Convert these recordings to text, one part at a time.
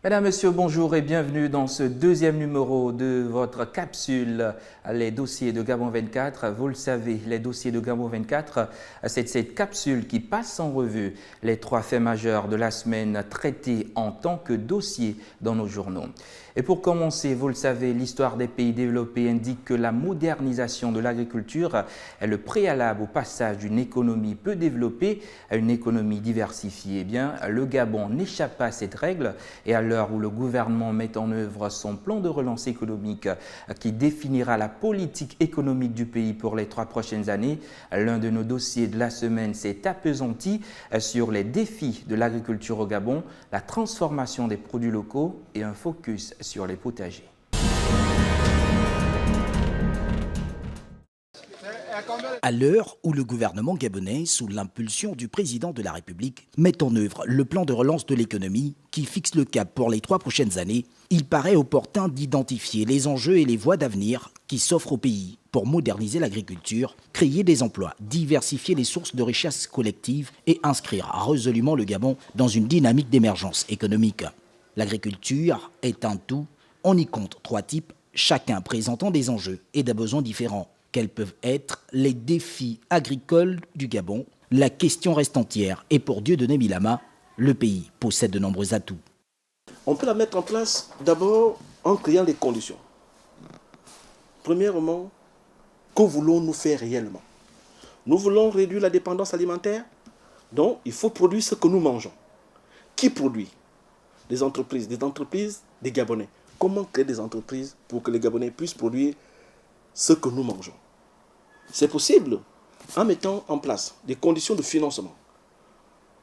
Mesdames, Messieurs, bonjour et bienvenue dans ce deuxième numéro de votre capsule Les dossiers de Gabon 24. Vous le savez, les dossiers de Gabon 24, c'est cette capsule qui passe en revue les 3 faits majeurs de la semaine traités en tant que dossiers dans nos journaux. Et pour commencer, vous le savez, l'histoire des pays développés indique que la modernisation de l'agriculture est le préalable au passage d'une économie peu développée à une économie diversifiée. Eh bien, le Gabon n'échappe pas à cette règle et à l'heure où le gouvernement met en œuvre son plan de relance économique qui définira la politique économique du pays pour les 3 prochaines années, l'un de nos dossiers de la semaine s'est appesanti sur les défis de l'agriculture au Gabon, la transformation des produits locaux et un focus sur les potagers. À l'heure où le gouvernement gabonais, sous l'impulsion du président de la République, met en œuvre le plan de relance de l'économie qui fixe le cap pour les 3 prochaines années, il paraît opportun d'identifier les enjeux et les voies d'avenir qui s'offrent au pays pour moderniser l'agriculture, créer des emplois, diversifier les sources de richesse collective et inscrire résolument le Gabon dans une dynamique d'émergence économique. L'agriculture est un tout, on y compte 3 types, chacun présentant des enjeux et des besoins différents. Quels peuvent être les défis agricoles du Gabon? La question reste entière et pour Dieudonné Milama, le pays possède de nombreux atouts. On peut la mettre en place d'abord en créant les conditions. Premièrement, que voulons-nous faire réellement? Nous voulons réduire la dépendance alimentaire, donc il faut produire ce que nous mangeons. Qui produit? Des entreprises, des Gabonais. Comment créer des entreprises pour que les Gabonais puissent produire ce que nous mangeons? C'est possible en mettant en place des conditions de financement.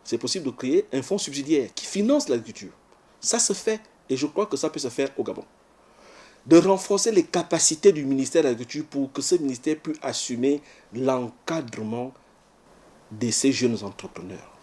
C'est possible de créer un fonds subsidiaire qui finance l'agriculture. Ça se fait et je crois que ça peut se faire au Gabon. De renforcer les capacités du ministère de l'Agriculture pour que ce ministère puisse assumer l'encadrement de ces jeunes entrepreneurs.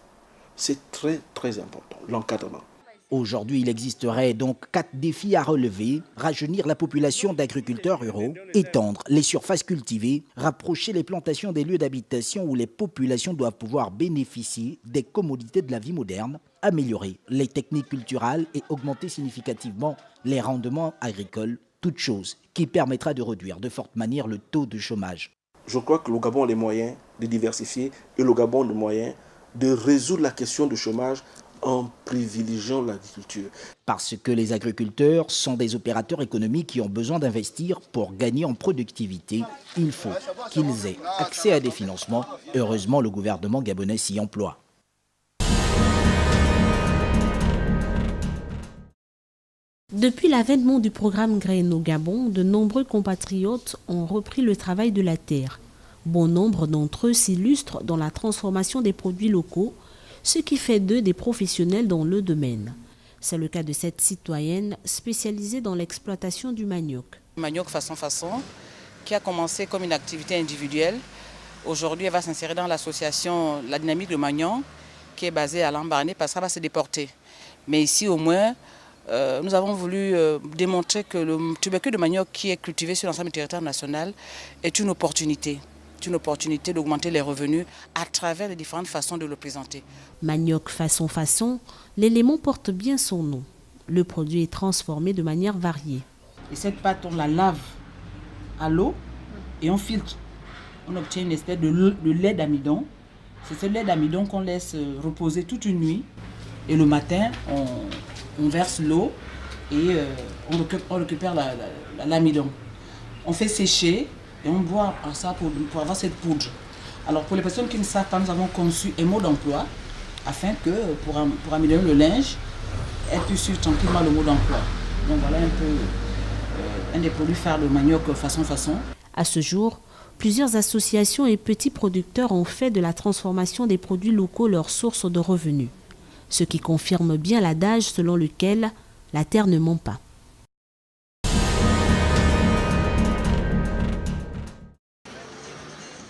C'est très très important, l'encadrement. Aujourd'hui, il existerait donc 4 défis à relever: rajeunir la population d'agriculteurs ruraux, étendre les surfaces cultivées, rapprocher les plantations des lieux d'habitation où les populations doivent pouvoir bénéficier des commodités de la vie moderne, améliorer les techniques culturelles et augmenter significativement les rendements agricoles, toute chose qui permettra de réduire de forte manière le taux de chômage. Je crois que le Gabon a les moyens de diversifier et le Gabon a les moyens de résoudre la question du chômage en privilégiant l'agriculture. Parce que les agriculteurs sont des opérateurs économiques qui ont besoin d'investir pour gagner en productivité, il faut qu'ils aient accès à des financements. Heureusement, le gouvernement gabonais s'y emploie. Depuis l'avènement du programme Graines au Gabon, de nombreux compatriotes ont repris le travail de la terre. Bon nombre d'entre eux s'illustrent dans la transformation des produits locaux, ce qui fait d'eux des professionnels dans le domaine. C'est le cas de cette citoyenne spécialisée dans l'exploitation du manioc. Manioc façon, qui a commencé comme une activité individuelle. Aujourd'hui, elle va s'insérer dans l'association La Dynamique de Magnan, qui est basée à Lambaréné, parce qu'elle va se déporter. Mais ici, au moins, nous avons voulu démontrer que le tubercule de manioc qui est cultivé sur l'ensemble du territoire national est une opportunité. C'est une opportunité d'augmenter les revenus à travers les différentes façons de le présenter. Manioc façon, l'élément porte bien son nom. Le produit est transformé de manière variée. Et cette pâte, on la lave à l'eau et on filtre. On obtient une espèce de lait d'amidon. C'est ce lait d'amidon qu'on laisse reposer toute une nuit. Et le matin, on verse l'eau et on récupère l'amidon. On fait sécher et on boit ça pour avoir cette poudre. Alors pour les personnes qui ne savent pas, nous avons conçu un mode d'emploi afin que pour améliorer le linge, elles puissent suivre tranquillement le mode d'emploi. Donc voilà un peu un des produits phares de manioc façon. À ce jour, plusieurs associations et petits producteurs ont fait de la transformation des produits locaux leur source de revenus. Ce qui confirme bien l'adage selon lequel la terre ne ment pas.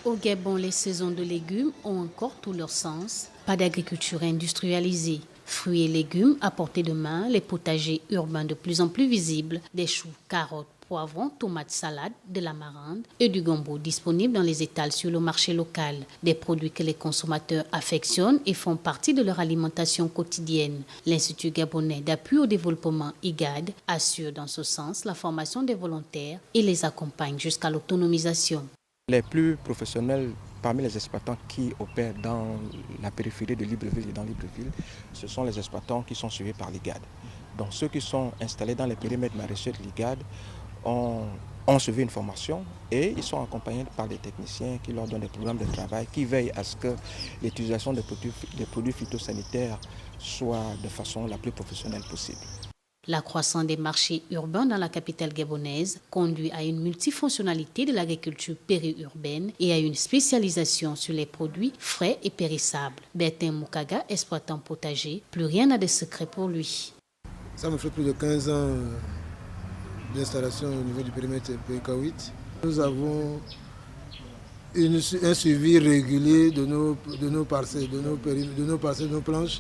Au Gabon, les saisons de légumes ont encore tout leur sens. Pas d'agriculture industrialisée, Fruits et légumes à portée de main, les potagers urbains de plus en plus visibles, des choux, carottes, poivrons, tomates, salades, de l'amarante et du gombo disponibles dans les étals sur le marché local. Des produits que les consommateurs affectionnent et font partie de leur alimentation quotidienne. L'Institut gabonais d'appui au développement IGAD assure dans ce sens la formation des volontaires et les accompagne jusqu'à l'autonomisation. Les plus professionnels parmi les exploitants qui opèrent dans la périphérie de Libreville et dans Libreville, ce sont les exploitants qui sont suivis par l'IGAD. Donc ceux qui sont installés dans les périmètres maraîchers de l'IGAD ont suivi une formation et ils sont accompagnés par des techniciens qui leur donnent des programmes de travail, qui veillent à ce que l'utilisation des produits phytosanitaires soit de façon la plus professionnelle possible. La croissance des marchés urbains dans la capitale gabonaise conduit à une multifonctionnalité de l'agriculture périurbaine et à une spécialisation sur les produits frais et périssables. Bertin Moukaga, exploitant potager, plus rien n'a de secret pour lui. Ça me fait plus de 15 ans d'installation au niveau du périmètre PK8. Nous avons un suivi régulier de nos parcelles, de nos planches.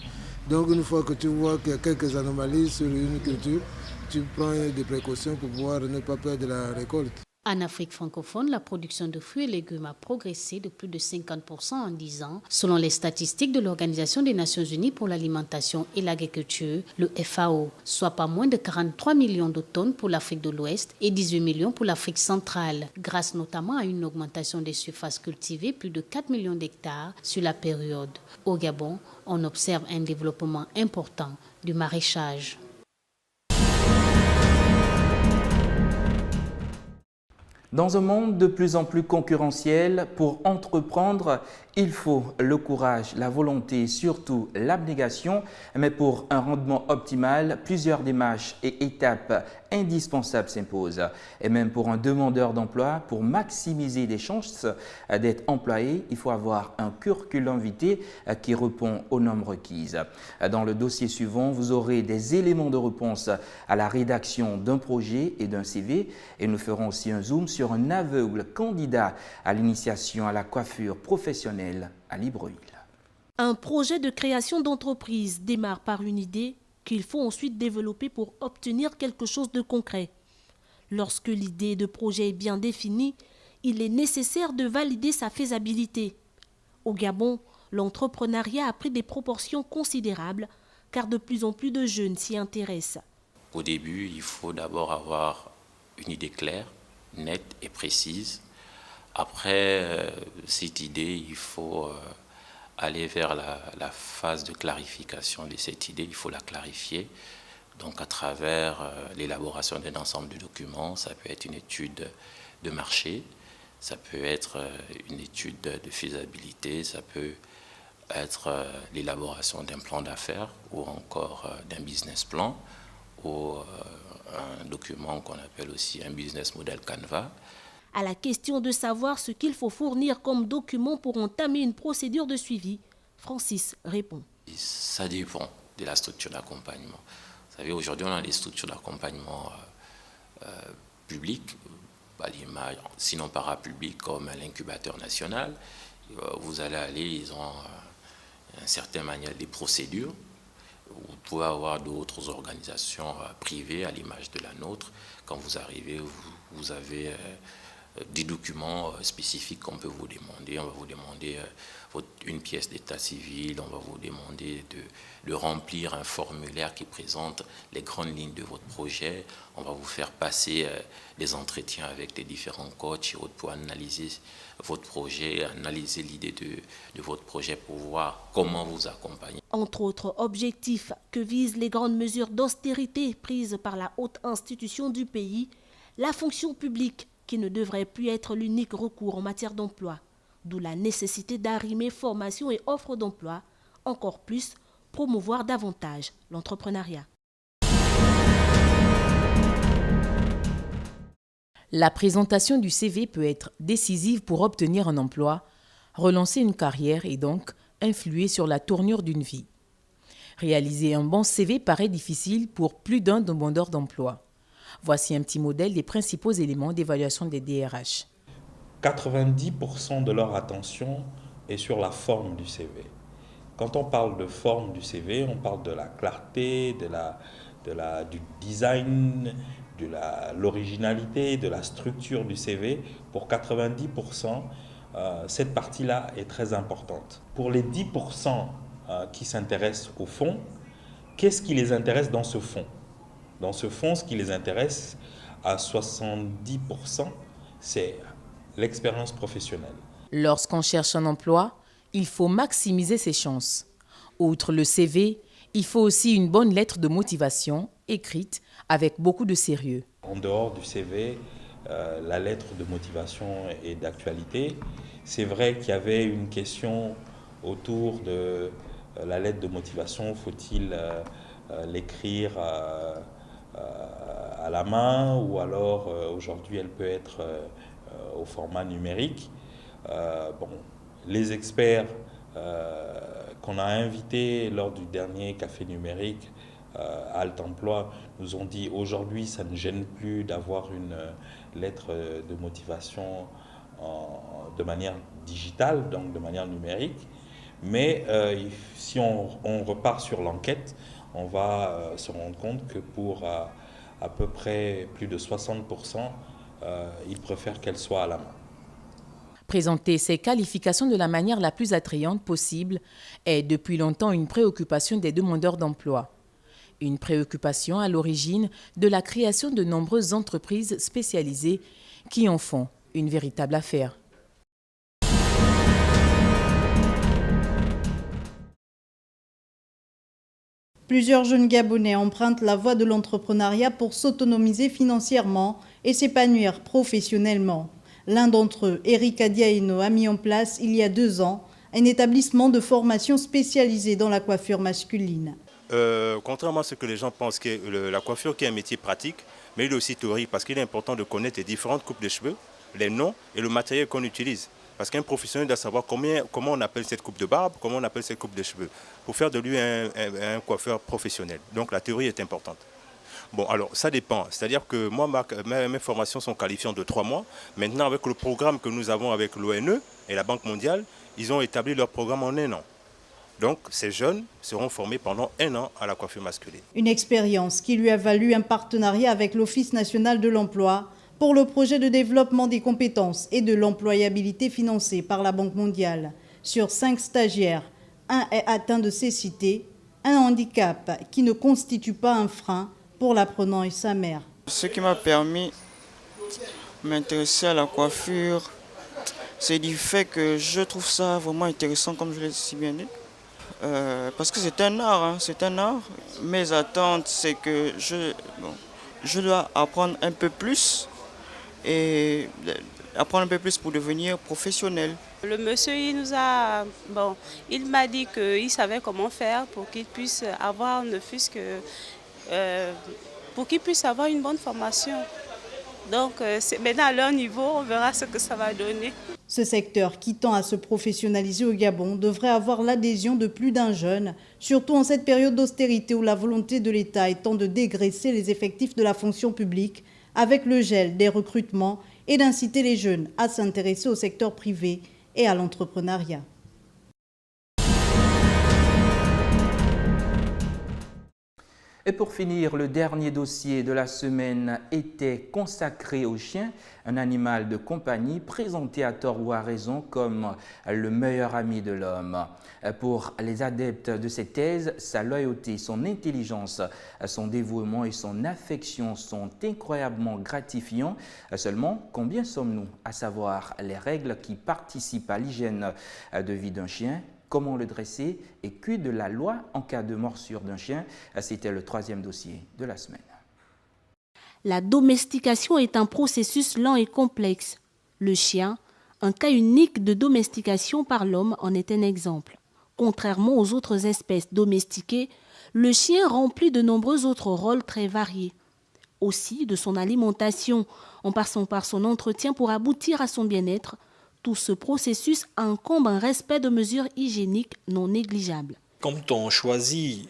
Donc une fois que tu vois qu'il y a quelques anomalies sur une culture, tu prends des précautions pour pouvoir ne pas perdre la récolte. En Afrique francophone, la production de fruits et légumes a progressé de plus de 50% en 10 ans, selon les statistiques de l'Organisation des Nations Unies pour l'alimentation et l'agriculture, le FAO, soit pas moins de 43 millions de tonnes pour l'Afrique de l'Ouest et 18 millions pour l'Afrique centrale, grâce notamment à une augmentation des surfaces cultivées, plus de 4 millions d'hectares sur la période. Au Gabon, on observe un développement important du maraîchage. Dans un monde de plus en plus concurrentiel, pour entreprendre, il faut le courage, la volonté, surtout l'abnégation. Mais pour un rendement optimal, plusieurs démarches et étapes indispensables s'imposent. Et même pour un demandeur d'emploi, pour maximiser les chances d'être employé, il faut avoir un curriculum vitae qui répond aux normes requises. Dans le dossier suivant, vous aurez des éléments de réponse à la rédaction d'un projet et d'un CV. Et nous ferons aussi un zoom sur un aveugle candidat à l'initiation à la coiffure professionnelle à Libreville. Un projet de création d'entreprise démarre par une idée qu'il faut ensuite développer pour obtenir quelque chose de concret. Lorsque l'idée de projet est bien définie, il est nécessaire de valider sa faisabilité. Au Gabon, l'entrepreneuriat a pris des proportions considérables car de plus en plus de jeunes s'y intéressent. Au début, il faut d'abord avoir une idée claire, nette et précise. Après cette idée, il faut aller vers la phase de clarification de cette idée. Il faut la clarifier. Donc à travers l'élaboration d'un ensemble de documents, ça peut être une étude de marché, ça peut être une étude de faisabilité, ça peut être l'élaboration d'un plan d'affaires ou encore d'un business plan ou un document qu'on appelle aussi un business model Canva. À la question de savoir ce qu'il faut fournir comme document pour entamer une procédure de suivi, Francis répond. Ça dépend de la structure d'accompagnement. Vous savez, aujourd'hui, on a des structures d'accompagnement publiques, à l'image, sinon parapubliques, comme l'incubateur national. Vous allez aller, ils ont un certain manuel des procédures. Vous pouvez avoir d'autres organisations privées, à l'image de la nôtre. Quand vous arrivez, vous avez des documents spécifiques qu'on peut vous demander. On va vous demander une pièce d'état civil, on va vous demander de remplir un formulaire qui présente les grandes lignes de votre projet. On va vous faire passer des entretiens avec les différents coachs et autres pour analyser votre projet, analyser l'idée de votre projet pour voir comment vous accompagner. Entre autres objectifs que visent les grandes mesures d'austérité prises par la haute institution du pays, la fonction publique qui ne devrait plus être l'unique recours en matière d'emploi, d'où la nécessité d'arrimer formation et offre d'emploi, encore plus promouvoir davantage l'entrepreneuriat. La présentation du CV peut être décisive pour obtenir un emploi, relancer une carrière et donc influer sur la tournure d'une vie. Réaliser un bon CV paraît difficile pour plus d'un demandeur d'emploi. Voici un petit modèle des principaux éléments d'évaluation des DRH. 90% de leur attention est sur la forme du CV. Quand on parle de forme du CV, on parle de la clarté, du design, de l'originalité, de la structure du CV. Pour 90%, cette partie-là est très importante. Pour les 10% qui s'intéressent au fond, qu'est-ce qui les intéresse dans ce fond? Dans ce fond, ce qui les intéresse à 70%, c'est l'expérience professionnelle. Lorsqu'on cherche un emploi, il faut maximiser ses chances. Outre le CV, il faut aussi une bonne lettre de motivation écrite avec beaucoup de sérieux. En dehors du CV, la lettre de motivation est d'actualité. C'est vrai qu'il y avait une question autour de la lettre de motivation. Faut-il l'écrire à la main ou alors aujourd'hui elle peut être au format numérique. Les experts qu'on a invités lors du dernier café numérique à Alt Emploi nous ont dit aujourd'hui ça ne gêne plus d'avoir une lettre de motivation de manière digitale, donc de manière numérique. Mais si on repart sur l'enquête, on va se rendre compte que pour à peu près plus de 60%, ils préfèrent qu'elle soit à la main. Présenter ces qualifications de la manière la plus attrayante possible est depuis longtemps une préoccupation des demandeurs d'emploi. Une préoccupation à l'origine de la création de nombreuses entreprises spécialisées qui en font une véritable affaire. Plusieurs jeunes Gabonais empruntent la voie de l'entrepreneuriat pour s'autonomiser financièrement et s'épanouir professionnellement. L'un d'entre eux, Eric Adiaino, a mis en place il y a 2 ans un établissement de formation spécialisé dans la coiffure masculine. Contrairement à ce que les gens pensent, que la coiffure qui est un métier pratique, mais il est aussi théorique parce qu'il est important de connaître les différentes coupes de cheveux, les noms et le matériel qu'on utilise. Parce qu'un professionnel doit savoir comment on appelle cette coupe de barbe, comment on appelle cette coupe de cheveux, pour faire de lui un coiffeur professionnel. Donc la théorie est importante. Bon, alors ça dépend. C'est-à-dire que moi, mes formations sont qualifiantes de 3 mois. Maintenant, avec le programme que nous avons avec l'ONE et la Banque mondiale, ils ont établi leur programme en 1 an. Donc ces jeunes seront formés pendant 1 an à la coiffure masculine. Une expérience qui lui a valu un partenariat avec l'Office national de l'emploi pour le projet de développement des compétences et de l'employabilité financé par la Banque mondiale. Sur 5 stagiaires, 1 est atteint de cécité, un handicap qui ne constitue pas un frein pour l'apprenant et sa mère. Ce qui m'a permis de m'intéresser à la coiffure, c'est du fait que je trouve ça vraiment intéressant, comme je l'ai si bien dit. Parce que c'est un art, c'est un art. Mes attentes, c'est que je dois apprendre un peu plus et apprendre un peu plus pour devenir professionnel. Le monsieur, il m'a dit qu'il savait comment faire pour qu'il puisse avoir, ne fût-ce que, pour qu'il puisse avoir une bonne formation. Donc maintenant à leur niveau, on verra ce que ça va donner. Ce secteur qui tend à se professionnaliser au Gabon devrait avoir l'adhésion de plus d'un jeune, surtout en cette période d'austérité où la volonté de l'État étant de dégraisser les effectifs de la fonction publique avec le gel des recrutements et d'inciter les jeunes à s'intéresser au secteur privé et à l'entrepreneuriat. Et pour finir, le dernier dossier de la semaine était consacré au chien, un animal de compagnie présenté à tort ou à raison comme le meilleur ami de l'homme. Pour les adeptes de cette thèse, sa loyauté, son intelligence, son dévouement et son affection sont incroyablement gratifiants. Seulement, combien sommes-nous à savoir les règles qui participent à l'hygiène de vie d'un chien ? Comment le dresser et quid de la loi en cas de morsure d'un chien? C'était le 3e dossier de la semaine. La domestication est un processus lent et complexe. Le chien, un cas unique de domestication par l'homme, en est un exemple. Contrairement aux autres espèces domestiquées, le chien remplit de nombreux autres rôles très variés. Aussi, de son alimentation, en passant par son entretien pour aboutir à son bien-être, tout ce processus incombe un respect de mesures hygiéniques non négligeables. Quand on choisit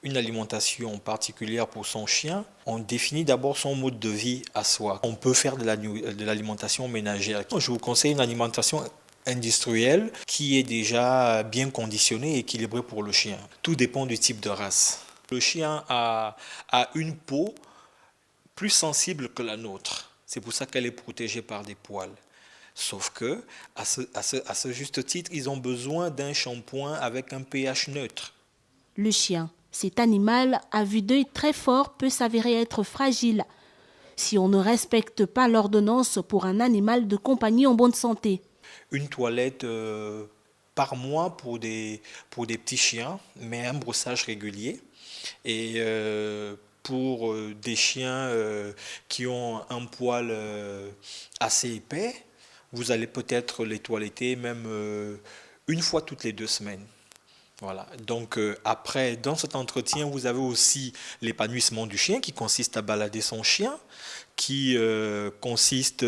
une alimentation particulière pour son chien, on définit d'abord son mode de vie à soi. On peut faire de l'alimentation ménagère. Je vous conseille une alimentation industriel qui est déjà bien conditionné et équilibré pour le chien. Tout dépend du type de race. Le chien a une peau plus sensible que la nôtre. C'est pour ça qu'elle est protégée par des poils. Sauf que, à ce juste titre, ils ont besoin d'un shampoing avec un pH neutre. Le chien, cet animal à vue d'œil très fort, peut s'avérer être fragile si on ne respecte pas l'ordonnance pour un animal de compagnie en bonne santé. Une toilette par mois pour des petits chiens, mais un brossage régulier. Et pour des chiens qui ont un poil assez épais, vous allez peut-être les toiletter même une fois toutes les 2 semaines. Voilà. Donc après, dans cet entretien, vous avez aussi l'épanouissement du chien qui consiste à balader son chien, qui consiste,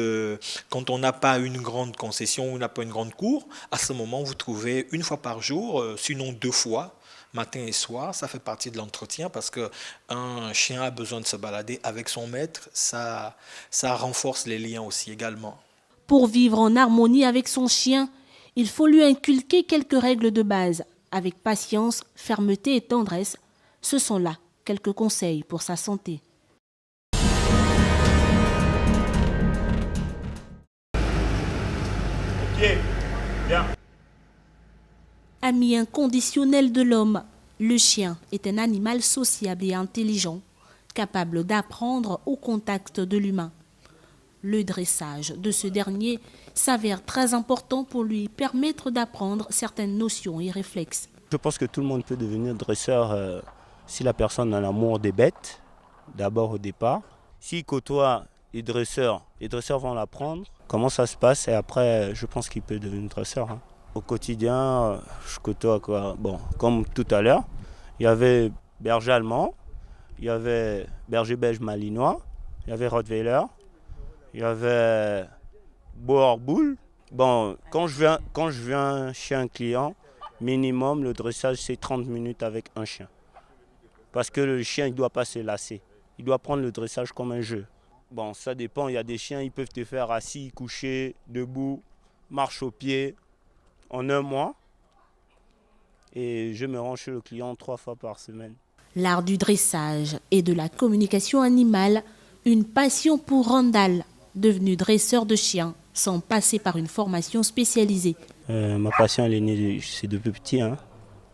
quand on n'a pas une grande concession, on n'a pas une grande cour, à ce moment, vous trouvez une fois par jour, sinon 2 fois, matin et soir, ça fait partie de l'entretien parce qu'un chien a besoin de se balader avec son maître, ça renforce les liens aussi également. Pour vivre en harmonie avec son chien, il faut lui inculquer quelques règles de base. Avec patience, fermeté et tendresse, ce sont là quelques conseils pour sa santé. Ok, bien. Ami inconditionnel de l'homme, le chien est un animal sociable et intelligent, capable d'apprendre au contact de l'humain. Le dressage de ce dernier s'avère très important pour lui permettre d'apprendre certaines notions et réflexes. Je pense que tout le monde peut devenir dresseur si la personne a l'amour des bêtes, d'abord au départ. S'il côtoie les dresseurs vont l'apprendre comment ça se passe et après je pense qu'il peut devenir dresseur. Hein. Au quotidien, je côtoie quoi. Bon, comme tout à l'heure, il y avait berger allemand, il y avait berger belge malinois, il y avait rottweiler, il y avait boer bull. Bon, quand je viens chez un client, minimum le dressage c'est 30 minutes avec un chien. Parce que le chien il ne doit pas se lasser. Il doit prendre le dressage comme un jeu. Bon, ça dépend, il y a des chiens, ils peuvent te faire assis, couché, debout, marche au pied en 1 mois. Et je me rends chez le client 3 fois par semaine. L'art du dressage et de la communication animale, une passion pour Randall, devenu dresseur de chiens, sans passer par une formation spécialisée. Ma passion elle est née c'est depuis petit. Hein.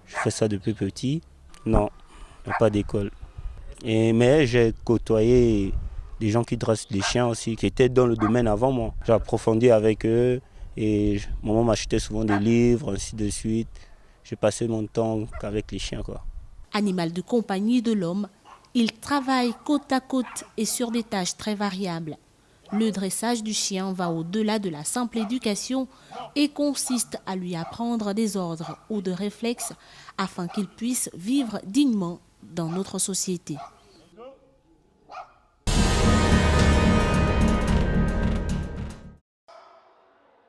Je fais ça depuis petit. Non, il n'y a pas d'école. Mais j'ai côtoyé des gens qui dressent des chiens aussi, qui étaient dans le domaine avant moi. J'ai approfondi avec eux et maman m'achetait souvent des livres, ainsi de suite. J'ai passé mon temps qu'avec les chiens, quoi. Animal de compagnie de l'homme, il travaille côte à côte et sur des tâches très variables. Le dressage du chien va au-delà de la simple éducation et consiste à lui apprendre des ordres ou de réflexes afin qu'il puisse vivre dignement dans notre société.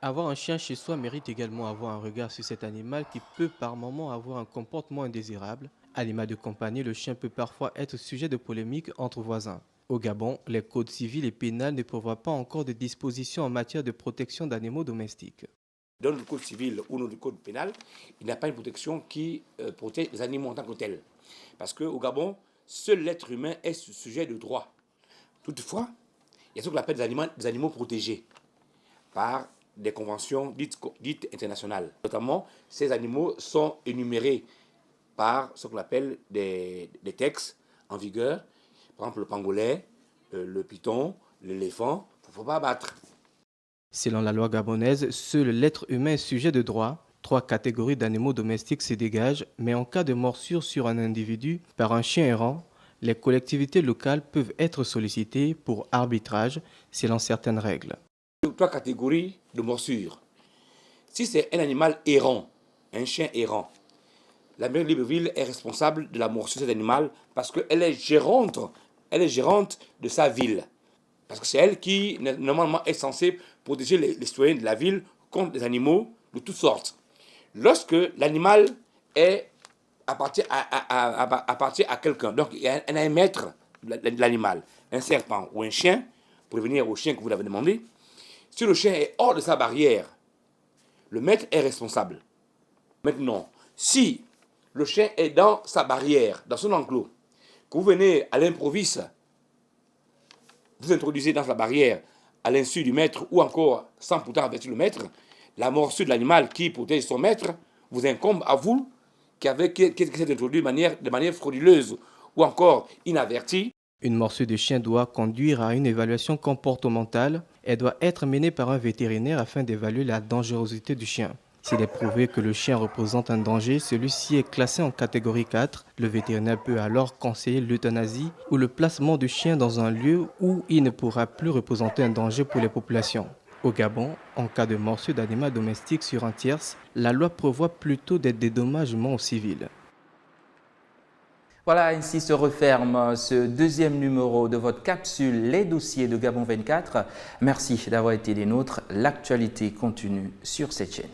Avoir un chien chez soi mérite également avoir un regard sur cet animal qui peut par moments avoir un comportement indésirable. Animal de compagnie, le chien peut parfois être sujet de polémiques entre voisins. Au Gabon, les codes civils et pénals ne prévoient pas encore de dispositions en matière de protection d'animaux domestiques. Dans le code civil ou dans le code pénal, il n'y a pas une protection qui protège les animaux en tant que tels. Parce qu'au Gabon, seul l'être humain est sujet de droit. Toutefois, il y a ce qu'on appelle des animaux protégés par des conventions dites internationales. Notamment, ces animaux sont énumérés par ce qu'on appelle des textes en vigueur. Par exemple, le pangolin, le python, l'éléphant, il ne faut pas abattre. Selon la loi gabonaise, seul l'être humain est sujet de droit. 3 catégories d'animaux domestiques se dégagent, mais en cas de morsure sur un individu par un chien errant, les collectivités locales peuvent être sollicitées pour arbitrage selon certaines règles. 3 catégories de morsures. Si c'est un animal errant, un chien errant, la mairie de Libreville est responsable de la morsure de cet animal parce qu'elle est gérante de sa ville. Parce que c'est elle qui, normalement, est censée protéger les citoyens de la ville contre les animaux de toutes sortes. Lorsque l'animal appartient à quelqu'un, donc il y a un maître de l'animal, un serpent ou un chien, pour revenir au chien que vous l'avez demandé, si le chien est hors de sa barrière, le maître est responsable. Maintenant, si le chien est dans sa barrière, dans son enclos, que vous venez à l'improviste, vous introduisez dans sa barrière à l'insu du maître ou encore sans pourtant avertir le maître, la morsure de l'animal qui protège son maître vous incombe à vous qui s'est introduit de manière frauduleuse ou encore inavertie. Une morsure de chien doit conduire à une évaluation comportementale et doit être menée par un vétérinaire afin d'évaluer la dangerosité du chien. S'il est prouvé que le chien représente un danger, celui-ci est classé en catégorie 4. Le vétérinaire peut alors conseiller l'euthanasie ou le placement du chien dans un lieu où il ne pourra plus représenter un danger pour les populations. Au Gabon, en cas de morsure d'animal domestique sur un tierce, la loi prévoit plutôt des dédommagements aux civils. Voilà, ainsi se referme ce deuxième numéro de votre capsule Les dossiers de Gabon 24. Merci d'avoir été des nôtres. L'actualité continue sur cette chaîne.